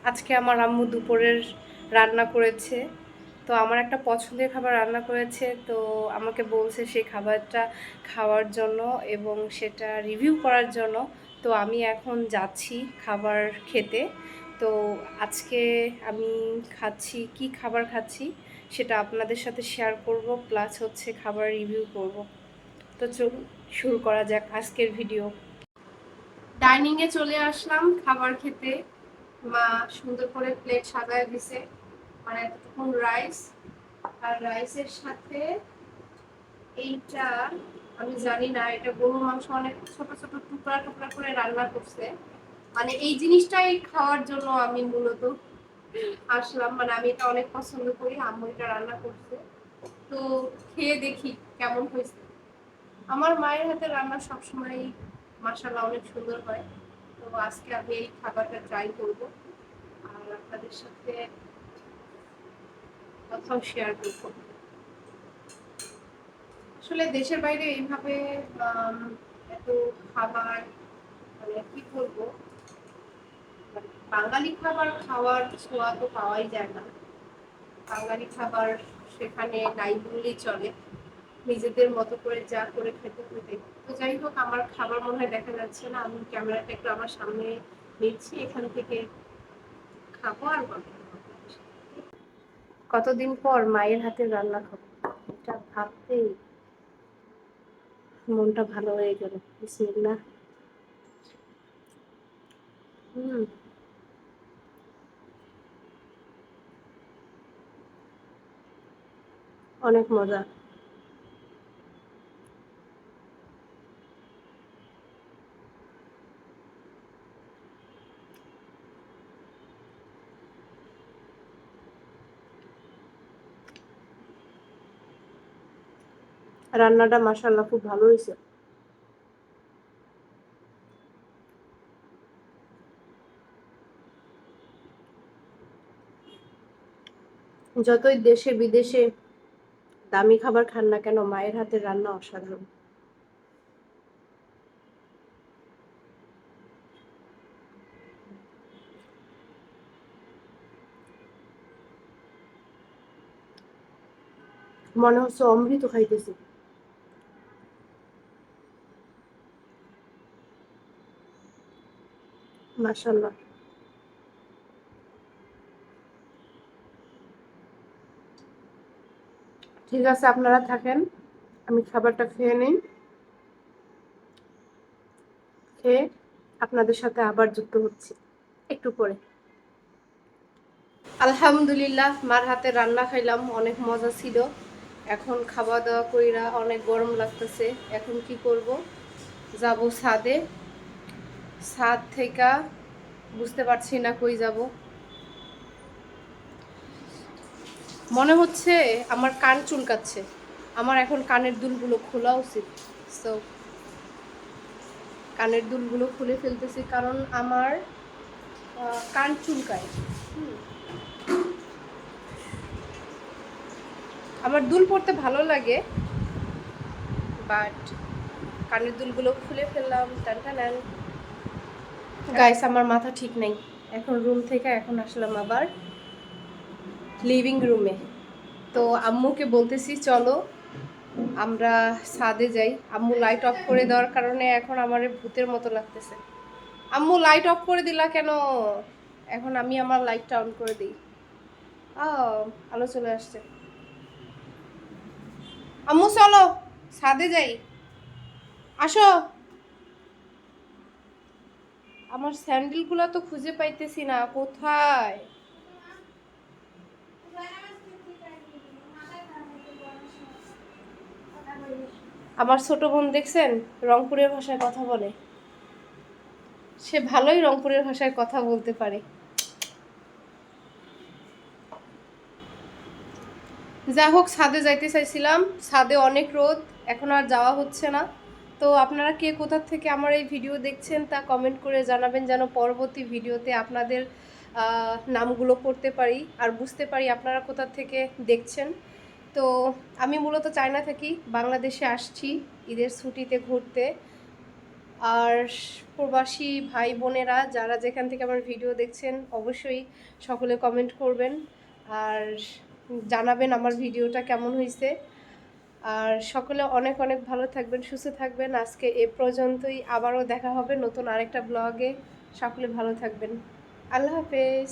আজকে আমার আম্মু দুপুরের রান্না করেছে। তো আমার একটা পছন্দের খাবার রান্না করেছে, তো আমাকে বলছে সেই খাবারটা খাওয়ার জন্য এবং সেটা রিভিউ করার জন্য। তো আমি এখন যাচ্ছি খাবার খেতে। তো আজকে আমি খাচ্ছি, কি খাবার খাচ্ছি সেটা আপনাদের সাথে শেয়ার করব, প্লাস হচ্ছে খাবার রিভিউ করব। তো চলুন শুরু করা যাক আজকের ভিডিও। ডাইনিংয়ে চলে আসলাম খাবার খেতে। মা সুন্দর করে প্লেট সাজায় দিছে, মানে এতটুকুন রাইস, আর রাইসের সাথে এইটা আমি জানি না, এটা গরুর মাংস অনেক ছোট ছোট টুকরা টুকরা করে রান্না করছে। মানে এই জিনিসটাই খাওয়ার জন্য আমি মূলত আসলাম, মানে আমি এটা অনেক পছন্দ করি, আম্মু এটা রান্না করছে। তো খেয়ে দেখি কেমন হয়েছে। আমার মায়ের হাতে রান্না সবসময় মাশাআল্লাহ অনেক সুন্দর হয়। তো আজকে আমি এই খাবারটা ট্রাই করব আর আপনাদের সাথে কথাও শেয়ার করব। আসলে দেশের বাইরে এইভাবে এত খাবার, মানে কি বলবো, মানে বাঙালি খাবার খাওয়ার ছোঁয়া তো পাওয়াই যায় না। বাঙালি খাবার সেখানে নাই বললেই চলে, নিজেদের মতো করে যা করে খেতে খেতে। তো যাই হোক, আমার খাবার মনে হয় দেখা যাচ্ছে না, আমি ক্যামেরাটা একটু আমার সামনে নিচ্ছি, এখান থেকে খাবো আর গল্প করবো। কতদিন পর মায়ের হাতের রান্না খাবো, এটা ভাবতেই মনটা ভালো হয়ে গেল। বিসমিল্লাহ। হুম, অনেক মজা। রান্নাটা মাশাআল্লাহ খুব ভালো হয়েছে। যতই দেশে বিদেশে দামি খাবার খান না কেন, মায়ের হাতের রান্না অসাধারণ। মনে হচ্ছে অমৃত খাইতেছি। মাশাআল্লাহ। ঠিক আছে, আপনারা থাকেন, আমি খাবারটা খেয়ে নিই। খেয়ে আপনাদের সাথে আবার যুক্ত হচ্ছি একটু পরে। আলহামদুলিল্লাহ, মার হাতে রান্না খাইলাম, অনেক মজা ছিল। এখন খাওয়া দাওয়া কইরা অনেক গরম লাগতেছে। এখন কি করব, যাব ছাদে। ছাদ থেকে বুঝতে পারছি না কই যাব। মনে হচ্ছে আমার কান চুলকাচ্ছে। আমার এখন কানের দুলগুলো খোলা উচিত। সো কানের দুলগুলো খুলে ফেলতেছি, কারণ আমার কান চুলকায়। আমার দুল পরতে ভালো লাগে, বাট কানের দুলগুলো খুলে ফেললাম। টান টান। গাইস, আমার মাথা ঠিক নেই। এখন রুম থেকে এখন আসলাম আবার লিভিং রুমে। তো আম্মুকে বলতেছি চলো আমরা ছাদে যাই। আম্মু লাইট অফ করে দেওয়ার কারণে এখন আমার ভূতের মতো লাগতেছে। আম্মু লাইট অফ করে দিলা কেন? এখন আমি আমার লাইটটা অন করে দিই। আলো চলে আসছে। আম্মু চলো ছাদে যাই, আসো। আমার স্যান্ডেলগুলো তো খুঁজে পাইতেছি না, কোথায়? আমার ছোট বোন দেখছেন, রংপুরের ভাষায় কথা বলে। সে ভালোই রংপুরের ভাষায় কথা বলতে পারে। যাই হোক, ছাদে যাইতে চাইছিলাম, ছাদে অনেক রোদ, এখন আর যাওয়া হচ্ছে না। তো আপনারা কে কোথা থেকে আমার এই ভিডিও দেখছেন তা কমেন্ট করে জানাবেন, যেন পরবর্তী ভিডিওতে আপনাদের নামগুলো পড়তে পারি আর বুঝতে পারি আপনারা কোথা থেকে দেখছেন। তো আমি মূলত চায়না থাকি, বাংলাদেশে আসছি ঈদের ছুটিতে ঘুরতে। আর প্রবাসী ভাই বোনেরা যারা যেখান থেকে আমার ভিডিও দেখছেন অবশ্যই সকলে কমেন্ট করবেন আর জানাবেন আমার ভিডিওটা কেমন হয়েছে। আর সকলে অনেক অনেক ভালো থাকবেন, সুস্থ থাকবেন। আজকে এ পর্যন্তই, আবারও দেখা হবে নতুন আরেকটা ব্লগে। সকলে ভালো থাকবেন। আল্লাহ হাফেজ।